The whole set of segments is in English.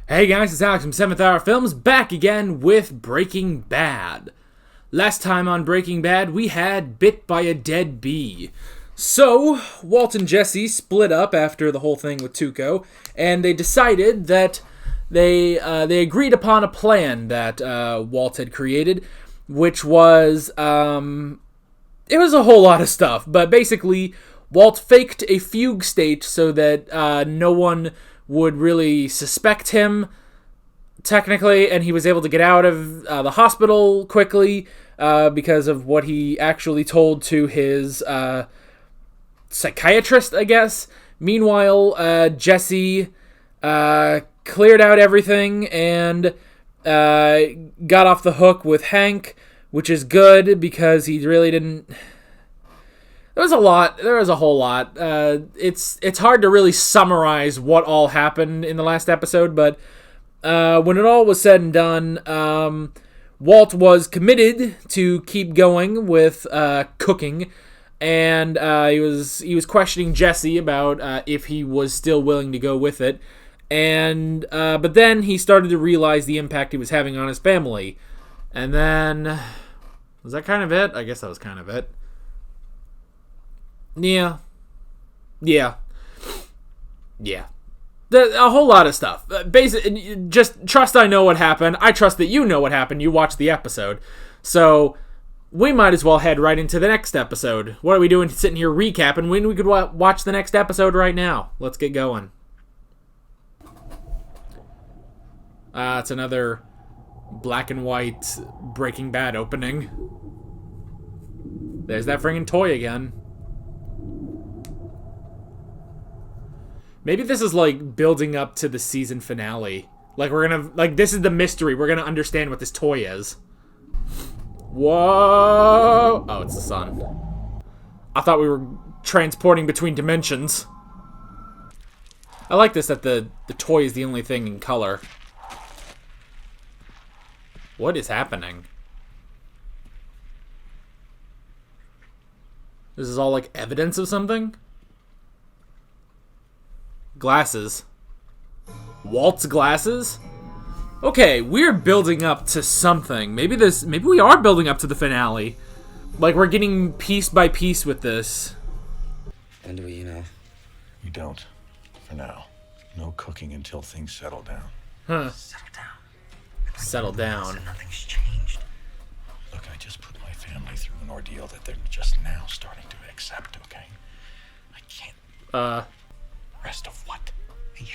Hey guys, it's Alex from 7th Hour Films, back again with Breaking Bad. Last time on Breaking Bad, we had Bit by a Dead Bee. So, Walt and Jesse split up after the whole thing with Tuco, and they decided that they agreed upon a plan that Walt had created, which was, it was a whole lot of stuff, but basically, Walt faked a fugue state so that no one would really suspect him, technically, and he was able to get out of the hospital quickly because of what he actually told to his psychiatrist, I guess. Meanwhile, Jesse cleared out everything and got off the hook with Hank, which is good because he really didn't... There was a whole lot. It's hard to really summarize what all happened in the last episode, but when it all was said and done, Walt was committed to keep going with cooking, and he was questioning Jesse about if he was still willing to go with it, and but then he started to realize the impact he was having on his family, and then was that kind of it? I guess that was kind of it. Yeah. A whole lot of stuff. Basically, just trust I know what happened. I trust that you know what happened. You watched the episode. So, we might as well head right into the next episode. What are we doing sitting here recapping when we could watch the next episode right now? Let's get going. It's another black and white Breaking Bad opening. There's that friggin' toy again. Maybe this is like building up to the season finale. Like this is the mystery. We're gonna understand what this toy is. Whoa! Oh, it's the sun. I thought we were transporting between dimensions. I like this that the toy is the only thing in color. What is happening? This is all like evidence of something? Glasses. Walt's glasses? Okay, we're building up to something. Maybe we are building up to the finale. Like, we're getting piece by piece with this. When do we, You don't. For now. No cooking until things settle down. Huh. Settle down. Settle down. Nothing's changed. Look, I just put my family through an ordeal that they're just now starting to accept, okay? I can't... Rest of what?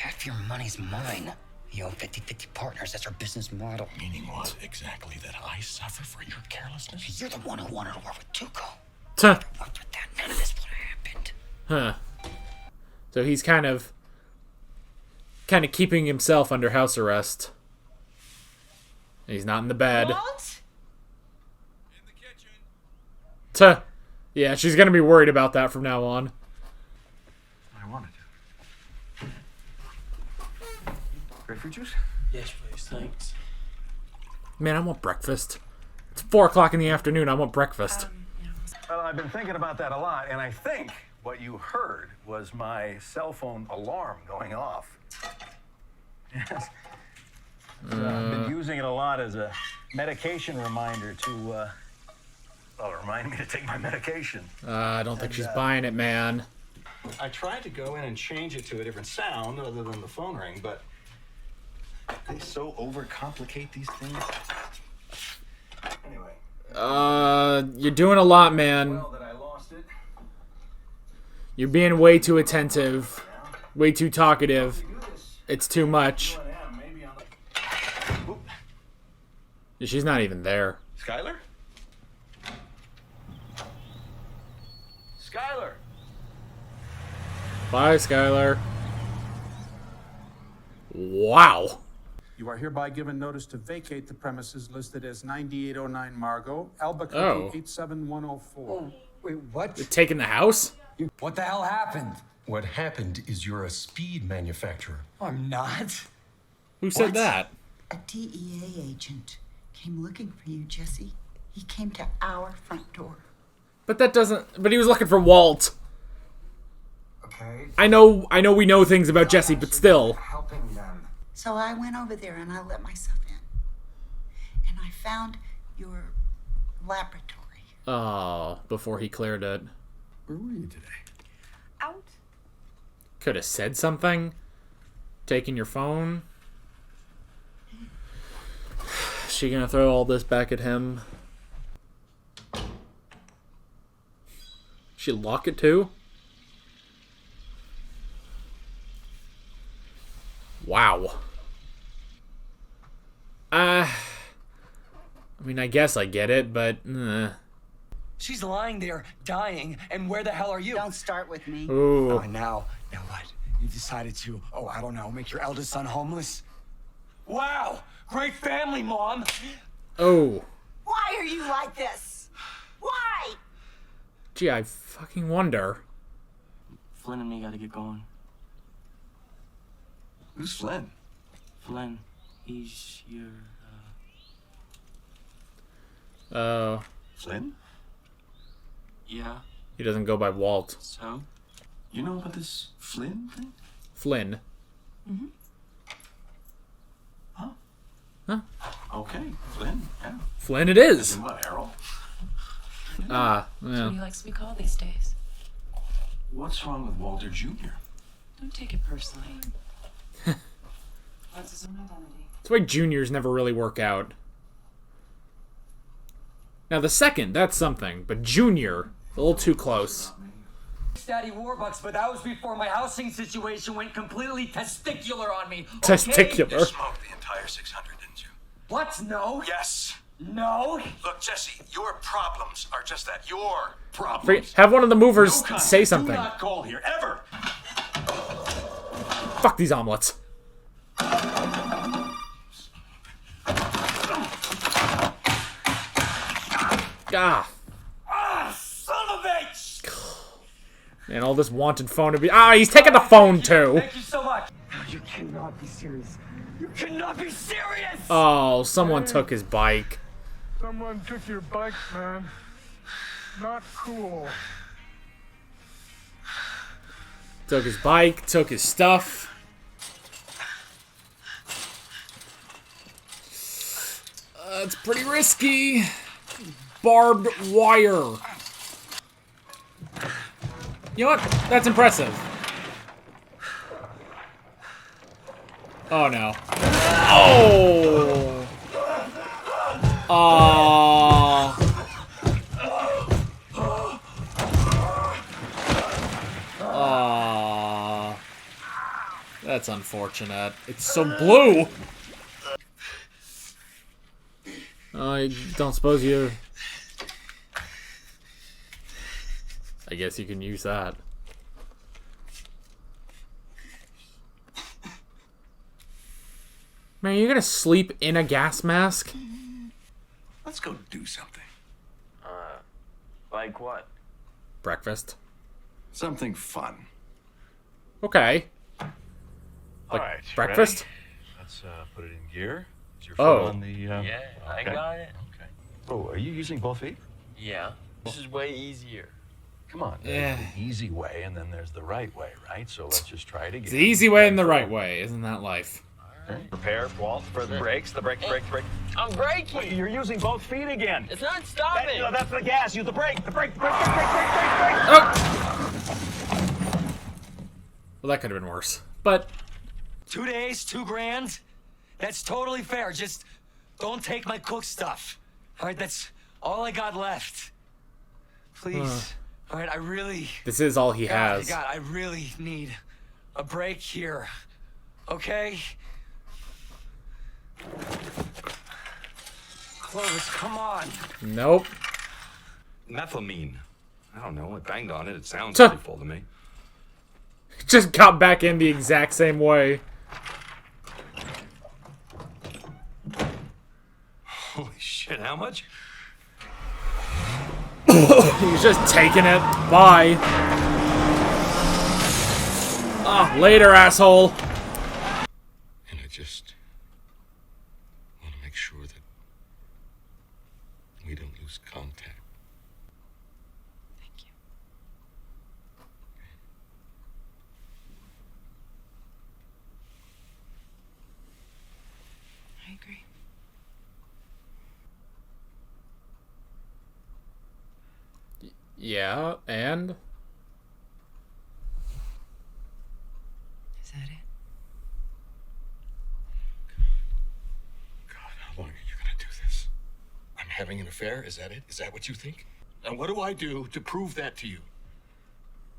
Half your money's mine. You own 50-50 partners. That's our business model. Meaning what? Exactly that I suffer for your carelessness? You're the one who wanted to work with Tuco. Tuh. Worked with that, none of this would have happened. Huh. So he's kind of keeping himself under house arrest. He's not in the bed. Walt? In the kitchen. Tuh. Yeah, she's gonna be worried about that from now on. I wanted to. Grapefruit juice? Yes, please, thanks. Man, I want breakfast. It's 4 o'clock in the afternoon. I want breakfast. Well, I've been thinking about that a lot, and I think what you heard was my cell phone alarm going off. Yes. I've been using it a lot as a medication reminder to, remind me to take my medication. I don't think she's buying it, man. I tried to go in and change it to a different sound other than the phone ring, but they so overcomplicate these things. Anyway. You're doing a lot, man. Well, that I lost it. You're being way too attentive. Way too talkative. It's too much. Maybe on the... She's not even there. Skylar? Skylar! Bye, Skylar. Wow. You are hereby given notice to vacate the premises listed as 9809 Margot, Albuquerque Oh. 87104. Wait, what? They're taking the house? What the hell happened? What happened is you're a speed manufacturer. I'm not. Who said What? that? A DEA agent came looking for you, Jesse. He came to our front door. But that doesn't... But he was looking for Walt. Okay. I know we know things about Jesse, but still. Helping them. So I went over there and I let myself in. And I found your laboratory. Oh, before he cleared it. Where were you today? Out. Could have said something. Taking your phone. She gonna throw all this back at him? She lock it too? Wow. I mean, I guess I get it, but She's lying there, dying, and where the hell are you? Don't start with me. ooh. Oh, now what? You decided to, I don't know, make your eldest son homeless? Wow! Great family, Mom! Oh. Why are you like this? Why? Gee, I fucking wonder. Flynn and me gotta get going. Who's Flynn? Flynn, he's your, Oh. Flynn? yeah, He doesn't go by Walt. so? You know about this Flynn thing? Flynn. Okay, Flynn, yeah. Flynn it is. What, Errol? Ah, What yeah. he likes to be called these days. What's wrong with Walter Jr.? Don't take it personally. That's his own identity. That's why juniors never really work out. Now the second, that's something, but junior, a little too close. Daddy Warbucks, but that was before my housing situation went completely testicular on me. okay? Testicular. Smoked the entire 600, didn't you? What? No. Yes. No. Look, Jesse, your problems are just that. Your problems. Have one of the movers No contact. say something. Do not call here, ever. Fuck these omelets. Ah. Son of a bitch! And all this wanted phone to be. Ah, he's taking the phone too. Thank you so much. You cannot be serious. You cannot be serious! Oh, someone took his bike. Someone took your bike, man. Not cool. Took his bike, took his stuff. It's pretty risky. Barbed wire. You know what? That's impressive. Oh no. Oh! That's unfortunate. It's so blue! I don't suppose you... I guess you can use that. Man, you're gonna sleep in a gas mask? Let's go do something. Like what? Breakfast. Something fun. Okay. All right. Breakfast? Let's put it in gear. Is your Oh. foot on the? Yeah, I okay. got it. Okay. Oh, are you using both feet? Yeah. This is way easier. Come on. Yeah. There's the easy way, and then there's the right way, right? So let's just try it again. It's the easy way and the right way, isn't that life? Prepare, Walt, for the brakes. The brake. I'm braking! Wait, you're using both feet again. It's not stopping! That's the gas. Use the brake. The brake. Well, that could have been worse. But 2 days, $2,000. That's totally fair. Just don't take my cook stuff. All right, that's all I got left. Please. All right, I really. this is all he has. God, I really need a break here. Okay? Clovis, come on. Nope. Methylamine. I don't know. I banged on it. It sounds Tuh. pretty full to me. Just got back in the exact same way. Holy shit, how much? He's just taking it. Bye. Ah, later, asshole. And I just want to make sure that we don't lose contact. Thank you. agree. Yeah, and? Is that it? God, how long are you gonna do this? I'm having an affair? Is that it? Is that what you think? And what do I do to prove that to you?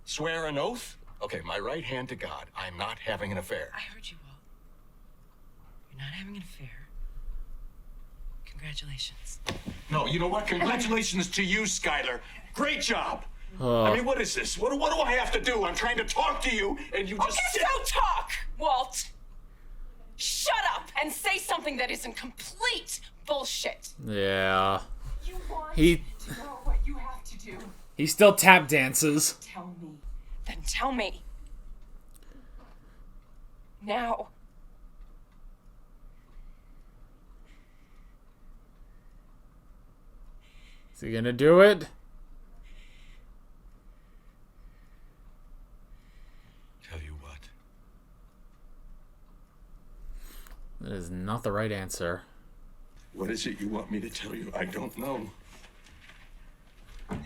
Swear an oath? Okay, my right hand to God. I'm not having an affair. I heard you, Walt. You're not having an affair. Congratulations. No, you know what? Congratulations to you, Skylar. Great job. I mean, what is this? What do I have to do? I'm trying to talk to you, and you just sit. Don't talk, Walt. Shut up and say something that isn't complete bullshit. Yeah. You want He to know what you have to do. he still tap dances. Tell me. Then tell me. Now. Is he gonna do it? Tell you what. That is not the right answer. What is it you want me to tell you? I don't know.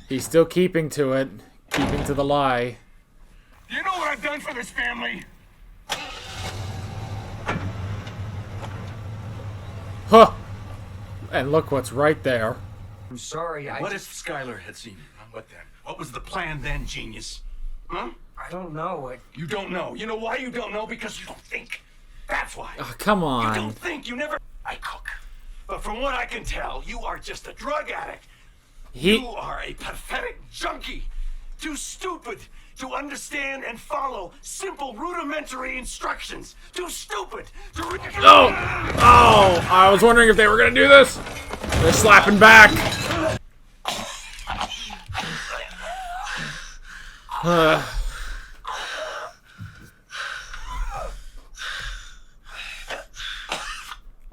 He's still keeping to it. Keeping to the lie. You know what I've done for this family? Huh! And look what's right there. I'm sorry, What if Skylar had seen it? What then? What was the plan then, genius? Huh? I don't know. You don't know. You know why you don't know? Because you don't think. That's why. Oh, come You on. don't think. You never. I cook. But from what I can tell, you are just a drug addict. You are a pathetic junkie. Too stupid to understand and follow simple rudimentary instructions. Too stupid to... Oh! Oh! I was wondering if they were gonna do this. They're slapping back. I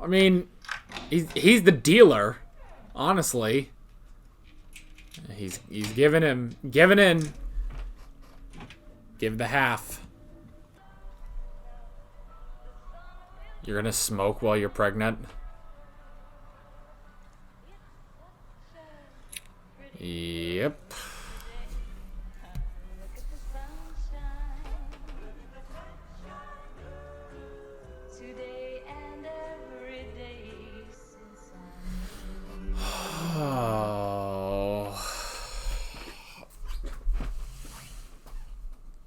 mean, he's the dealer, honestly. He's giving in. Give the half. You're gonna smoke while you're pregnant? Yep. Oh.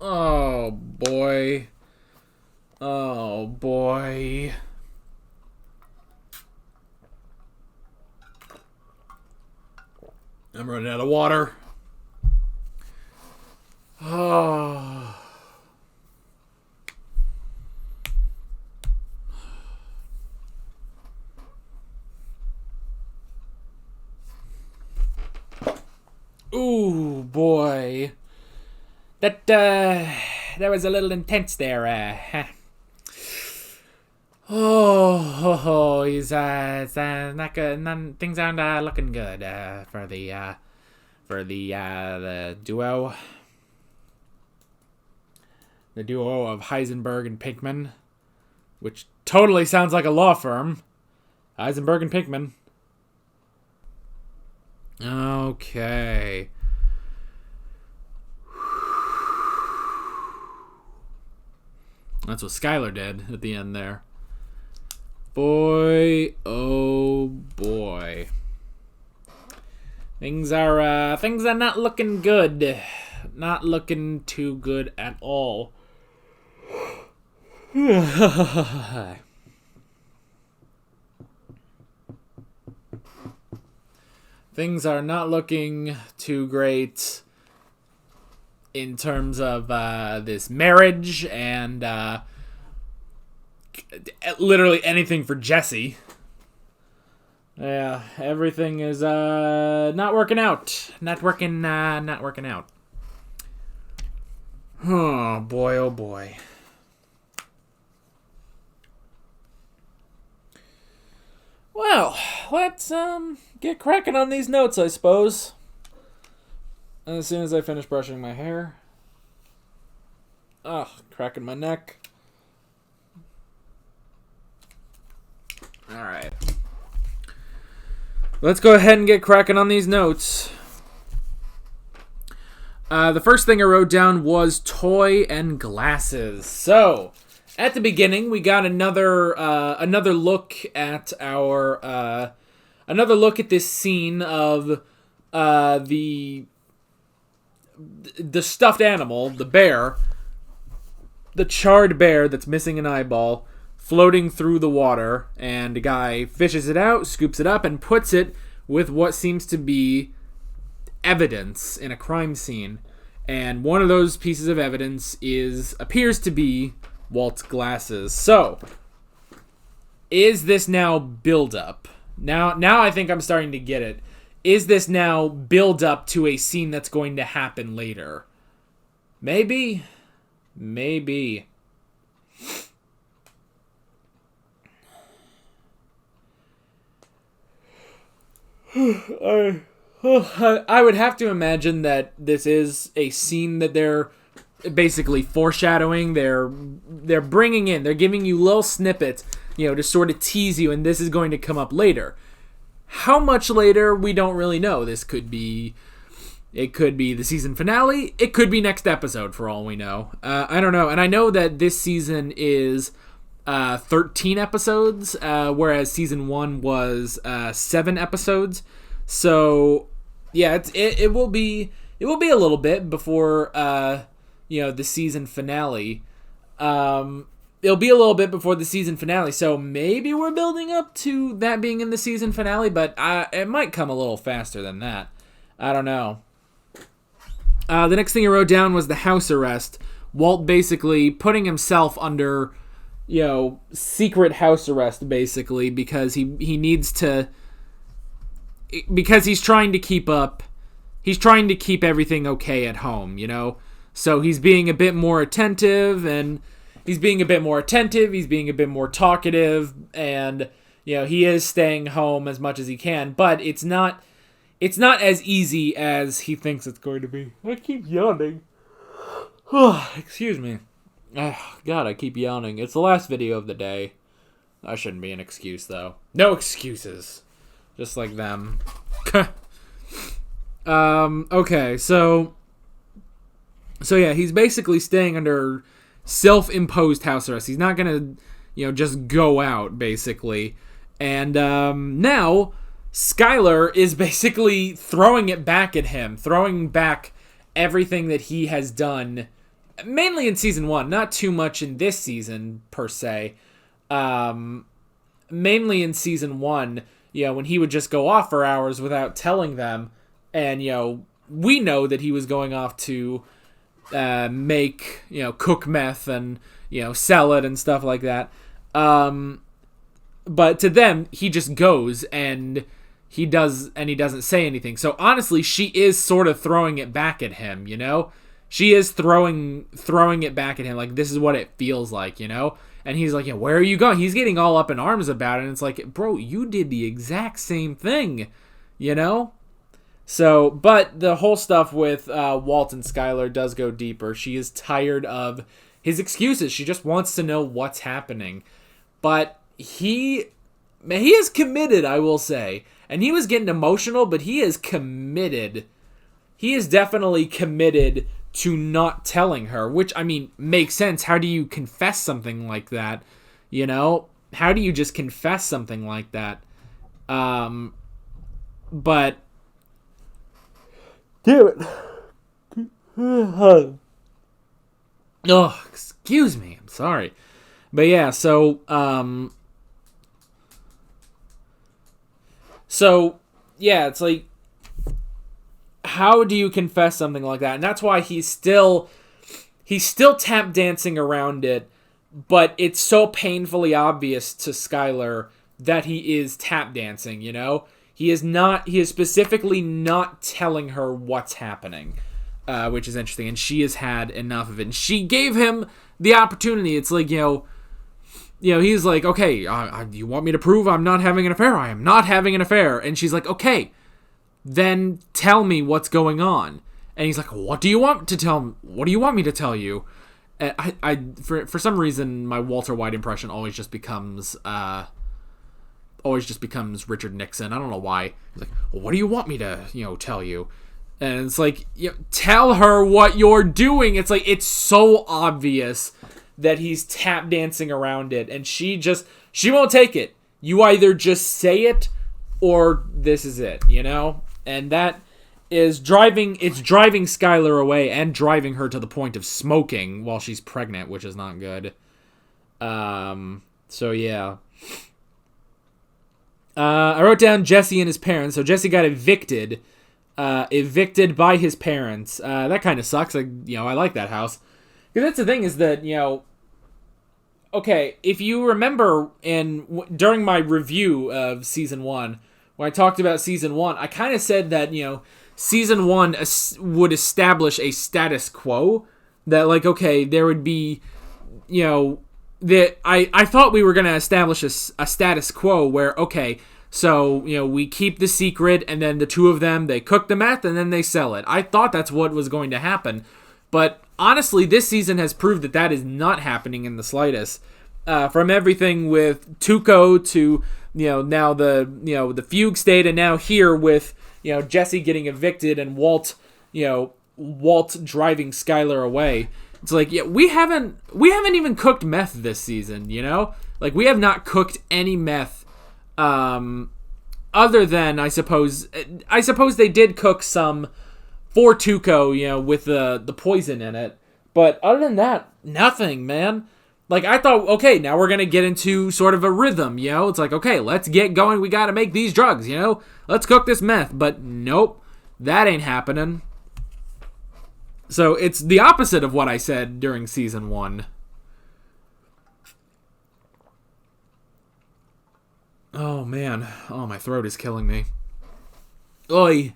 Oh boy. Oh boy. I'm running out of water. Oh. Ooh, boy. That was a little intense there. He's it's not good. Things aren't looking good for the duo. The duo of Heisenberg and Pinkman, which totally sounds like a law firm. Heisenberg and Pinkman. Okay. That's what Skylar did at the end there. Boy, oh boy. Things are not looking good. Not looking too good at all. Things are not looking too great in terms of this marriage and literally anything for Jesse. Yeah, everything is not working out. Not working out. Oh boy, oh boy. Well, let's get cracking on these notes, I suppose. As soon as I finish brushing my hair. Ugh, cracking my neck. All right. Let's go ahead and get cracking on these notes. The first thing I wrote down was toy and glasses. So, at the beginning, we got another look at this scene of the stuffed animal, the bear, the charred bear that's missing an eyeball, floating through the water, and a guy fishes it out, scoops it up, and puts it with what seems to be evidence in a crime scene. And one of those pieces of evidence appears to be Walt's glasses. So, is this now build-up? Now I think I'm starting to get it. Is this now build-up to a scene that's going to happen later? Maybe. I would have to imagine that this is a scene that they're basically foreshadowing. They're bringing in. They're giving you little snippets, to sort of tease you, and this is going to come up later. How much later, we don't really know. It could be the season finale. It could be next episode, for all we know. I don't know. And I know that this season is 13 episodes, whereas season 1 was 7 episodes. So, yeah, it will be a little bit before the season finale. It'll be a little bit before the season finale, so maybe we're building up to that being in the season finale, but it might come a little faster than that. I don't know. The next thing I wrote down was the house arrest. Walt basically putting himself under, secret house arrest, basically, because he needs to... Because he's trying to keep everything okay at home, So he's being a bit more attentive, he's being a bit more talkative, and, he is staying home as much as he can, but it's not as easy as he thinks it's going to be. I keep yawning. Excuse me. Oh, God, I keep yawning. It's the last video of the day. That shouldn't be an excuse, though. No excuses. Just like them. Okay, so yeah, he's basically staying under self-imposed house arrest. He's not gonna, just go out, basically. And now Skyler is basically throwing it back at him, throwing back everything that he has done, mainly in season 1, not too much in this season, per se. Mainly in season 1, when he would just go off for hours without telling them, and, we know that he was going off to make, cook meth and, sell it and stuff like that. But to them, he just goes and he doesn't say anything. So honestly, she is sort of throwing it back at him, She is throwing it back at him, like, this is what it feels like, And he's like, where are you going? He's getting all up in arms about it, and it's like, bro, you did the exact same thing, So, but the whole stuff with Walt and Skyler does go deeper. She is tired of his excuses. She just wants to know what's happening. But he is committed, I will say. And he was getting emotional, but he is committed. He is definitely committed to not telling her, which, I mean, makes sense. How do you confess something like that? How do you just confess something like that? But damn it. Oh, excuse me. I'm sorry. But yeah, so yeah, it's like, how do you confess something like that? And that's why he's still tap dancing around it, but it's so painfully obvious to Skyler that he is tap dancing, He is specifically not telling her what's happening, which is interesting, and she has had enough of it. And she gave him the opportunity. It's like, he's like, okay, you want me to prove I'm not having an affair? I am not having an affair. And she's like, okay, then tell me what's going on. And he's like, what do you want to tell me? What do you want me to tell you? And for some reason, my Walter White impression always just becomes, always just becomes Richard Nixon. I don't know why. He's like, well, what do you want me to, tell you? And it's like, tell her what you're doing. It's like, it's so obvious that he's tap dancing around it. And she won't take it. You either just say it or this is it, And that is driving Skylar away and driving her to the point of smoking while she's pregnant, which is not good. So yeah. I wrote down Jesse and his parents. So Jesse got evicted by his parents. That kind of sucks. Like, I like that house. Because that's the thing is that, okay, if you remember during my review of season 1, when I talked about season 1, I kind of said that, season 1 would establish a status quo that, like, okay, there would be, that I thought we were going to establish a status quo where, okay, so, we keep the secret, and then the two of them, they cook the meth, and then they sell it. I thought that's what was going to happen. But, honestly, this season has proved that is not happening in the slightest. From everything with Tuco to, now the fugue state, and now here with, Jesse getting evicted and Walt driving Skylar away. It's like, we haven't even cooked meth this season, Like, we have not cooked any meth, other than, I suppose they did cook some for Tuco, with the poison in it. But other than that, nothing, man. Like, I thought, okay, now we're going to get into sort of a rhythm, It's like, okay, let's get going. We got to make these drugs, Let's cook this meth. But nope, that ain't happening. So it's the opposite of what I said during season 1. Oh, man. Oh, my throat is killing me. Oy.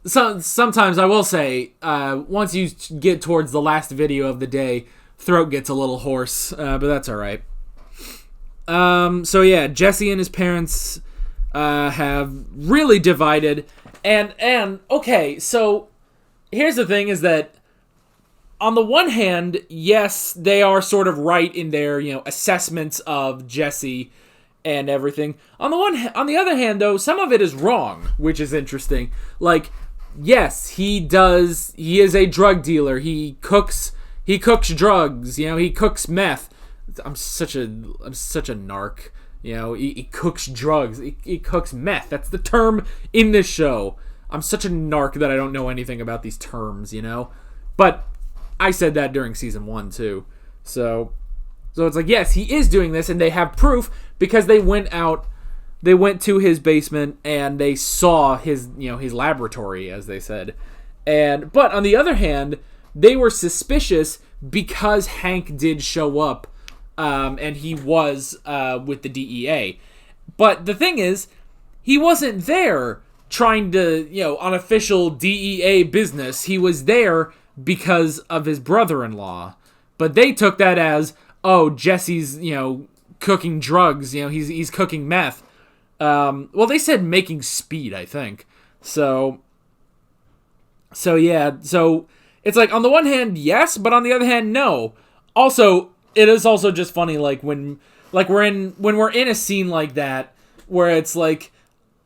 Sometimes I will say, once you get towards the last video of the day, throat gets a little hoarse, but that's all right. So yeah, Jesse and his parents have really divided, and okay, so here's the thing: is that on the one hand, yes, they are sort of right in their assessments of Jesse and everything. On the other hand, though, some of it is wrong, which is interesting. Like, yes, he is a drug dealer. He cooks drugs, he cooks meth. I'm such a narc. He cooks drugs. He cooks meth. That's the term in this show. I'm such a narc that I don't know anything about these terms, But I said that during season 1 too. So it's like, yes, he is doing this, and they have proof because they went to his basement and they saw his laboratory, as they said. But on the other hand, they were suspicious because Hank did show up, and he was with the DEA. But the thing is, he wasn't there trying to, on official DEA business. He was there because of his brother-in-law. But they took that as, oh, Jesse's, cooking drugs. He's cooking meth. Well, they said making speed, I think. So yeah, so it's like, on the one hand, yes, but on the other hand, no. Also, it is also just funny, like, when we're in a scene like that, where it's like,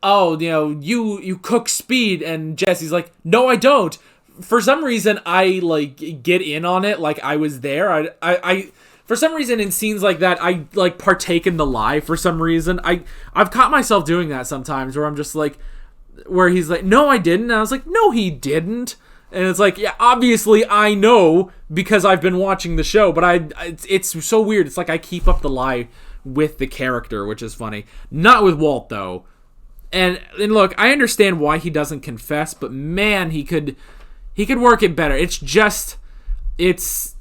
oh, you cook speed, and Jesse's like, no, I don't. For some reason, I, like, get in on it, like I was there. I for some reason, in scenes like that, I, like, partake in the lie for some reason. I've caught myself doing that sometimes, where I'm just like, where he's like, no, I didn't. And I was like, no, he didn't. And it's like, yeah, obviously I know because I've been watching the show, but it's so weird. It's like I keep up the lie with the character, which is funny. Not with Walt, though. And look, I understand why he doesn't confess, but man, he could work it better. It's just, it's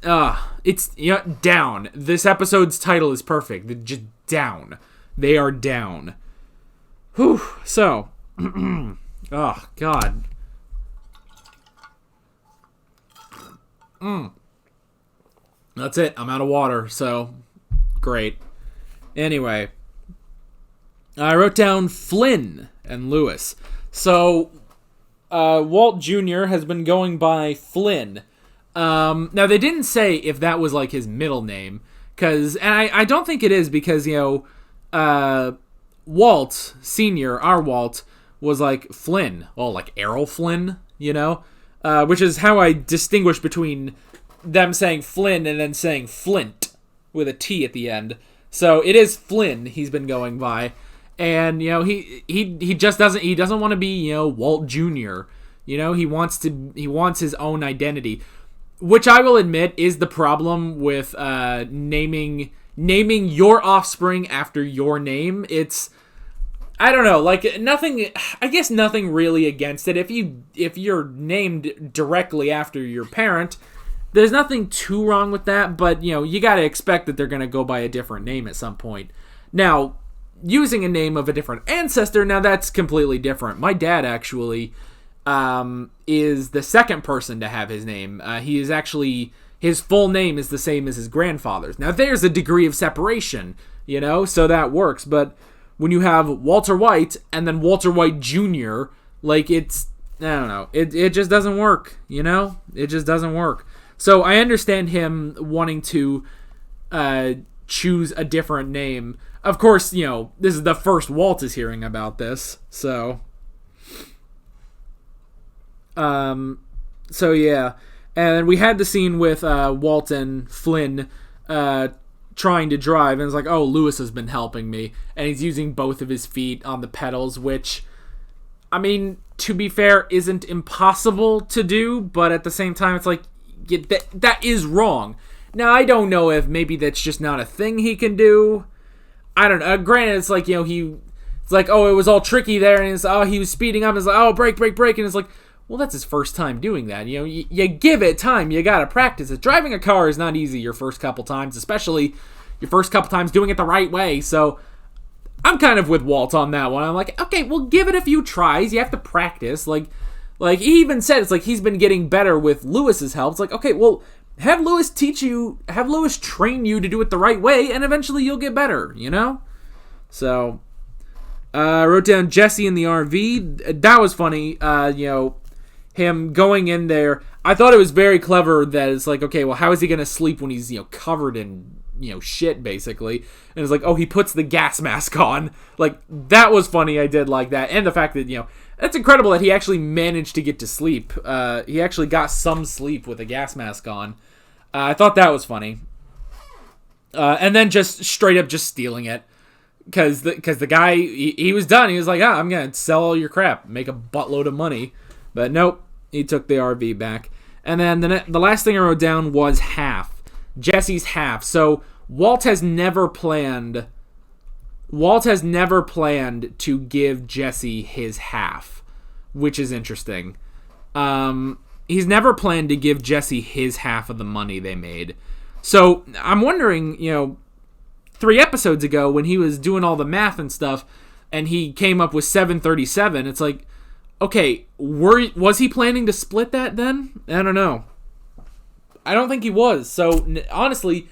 down. This episode's title is perfect. They're just down. They are down. Whew. So, oh God. That's it. I'm out of water, so great. Anyway, I wrote down Flynn and Lewis. So, Walt Jr. has been going by Flynn. Now, they didn't say if that was, like, his middle name. And I don't think it is because, Walt Sr., our Walt, was like Flynn. Well, like Errol Flynn, you know? Which is how I distinguish between them saying Flynn and then saying Flint with a T at the end. So it is Flynn he's been going by. And, you know, he just doesn't want to be, you know, Walt Jr. You know, he wants his own identity. Which I will admit is the problem with naming your offspring after your name. It's, I don't know, like nothing really against it. If you're named directly after your parent, there's nothing too wrong with that, but you know, you got to expect that they're going to go by a different name at some point. Now, using a name of a different ancestor, now that's completely different. My dad actually is the second person to have his name. He is actually, his full name is the same as his grandfather's. Now there's a degree of separation, you know, so that works. But when you have Walter White and then Walter White Jr., like it's, I don't know, it just doesn't work, you know? It just doesn't work. So I understand him wanting to choose a different name. Of course, you know, this is the first Walt is hearing about this, so... So yeah, and we had the scene with Walt and Flynn trying to drive, and it's like, oh, Lewis has been helping me, and he's using both of his feet on the pedals, which, I mean, to be fair, isn't impossible to do, but at the same time, it's like, yeah, that is wrong. Now, I don't know if maybe that's just not a thing he can do. I don't know. Granted, it's like, you know, it's like, oh, it was all tricky there, and it's, oh, he was speeding up, and it's like, oh, brake, and it's like, well, that's his first time doing that. You know, you give it time. You got to practice it. Driving a car is not easy your first couple times, especially your first couple times doing it the right way. So I'm kind of with Walt on that one. I'm like, okay, well, give it a few tries. You have to practice. Like he even said, it's like he's been getting better with Lewis's help. It's like, okay, well, have Lewis train you to do it the right way, and eventually you'll get better, you know? So, I wrote down Jesse in the RV. That was funny, you know, him going in there. I thought it was very clever that it's like, okay, well, how is he going to sleep when he's, you know, covered in, you know, shit, basically? And it's like, oh, he puts the gas mask on. Like, that was funny. I did like that. And the fact that, you know, it's incredible that he actually managed to get to sleep. He actually got some sleep with a gas mask on. I thought that was funny. And then just straight up just stealing it. Because the guy, he was done. He was like, I'm going to sell all your crap. Make a buttload of money. But nope. He took the RV back. And then the last thing I wrote down was half. Jesse's half. So Walt has never planned to give Jesse his half, which is interesting. He's never planned to give Jesse his half of the money they made. So I'm wondering, you know, 3 episodes ago when he was doing all the math and stuff and he came up with 737, it's like, okay, was he planning to split that then? I don't know. I don't think he was. So, honestly,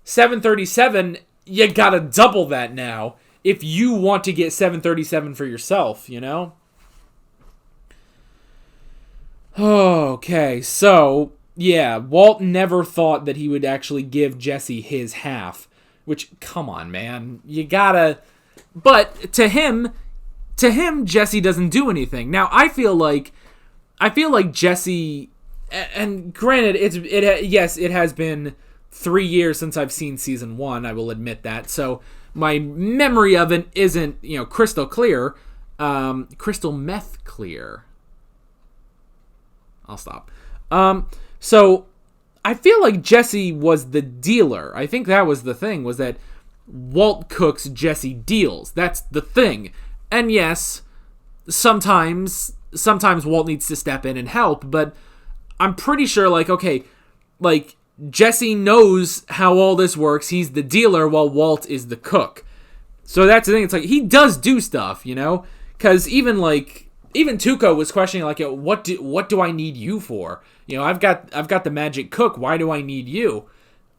737, you gotta double that now if you want to get 737 for yourself, you know? Okay, so, yeah, Walt never thought that he would actually give Jesse his half. Which, come on, man. You gotta... But, to him, Jesse doesn't do anything. Now, I feel like Jesse... And granted, it has been 3 years since I've seen season 1, I will admit that. So, my memory of it isn't, you know, crystal clear. Crystal meth clear. I'll stop. So... I feel like Jesse was the dealer. I think that was the thing, was that Walt cooks, Jesse deals. That's the thing. And yes, sometimes Walt needs to step in and help, but I'm pretty sure, like, okay, like, Jesse knows how all this works. He's the dealer while Walt is the cook. So that's the thing. It's like, he does do stuff, you know? Because even Tuco was questioning, like, what do I need you for? You know, I've got the magic cook. Why do I need you?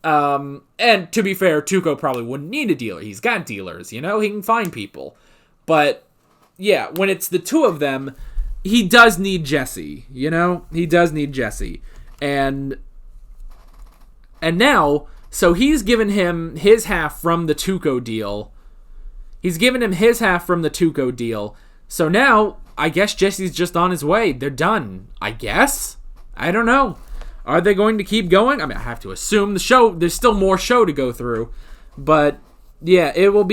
And to be fair, Tuco probably wouldn't need a dealer. He's got dealers, you know? He can find people. But, yeah, when it's the two of them, he does need Jesse, you know? He does need Jesse. And now, so he's given him his half from the Tuco deal. He's given him his half from the Tuco deal. So now, I guess Jesse's just on his way. They're done. I guess? I don't know. Are they going to keep going? I mean, I have to assume there's still more show to go through. But, yeah, it will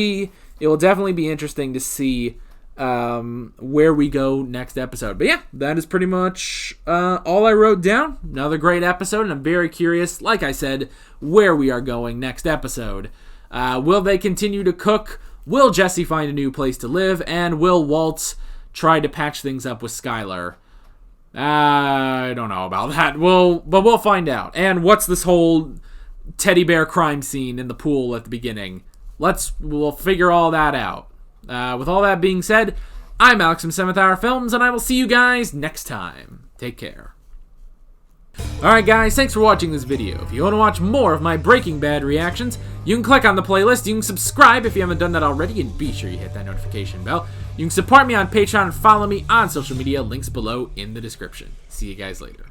definitely be interesting to see where we go next episode. But yeah, that is pretty much all I wrote down. Another great episode, and I'm very curious, like I said, where we are going next episode. Will they continue to cook? Will Jesse find a new place to live? And will Walt try to patch things up with Skylar? I don't know about that. But we'll find out. And what's this whole teddy bear crime scene in the pool at the beginning? We'll figure all that out. With all that being said, I'm Alex from 7th Hour Films, and I will see you guys next time. Take care. Alright guys, thanks for watching this video. If you want to watch more of my Breaking Bad reactions, you can click on the playlist, you can subscribe if you haven't done that already, and be sure you hit that notification bell. You can support me on Patreon and follow me on social media, links below in the description. See you guys later.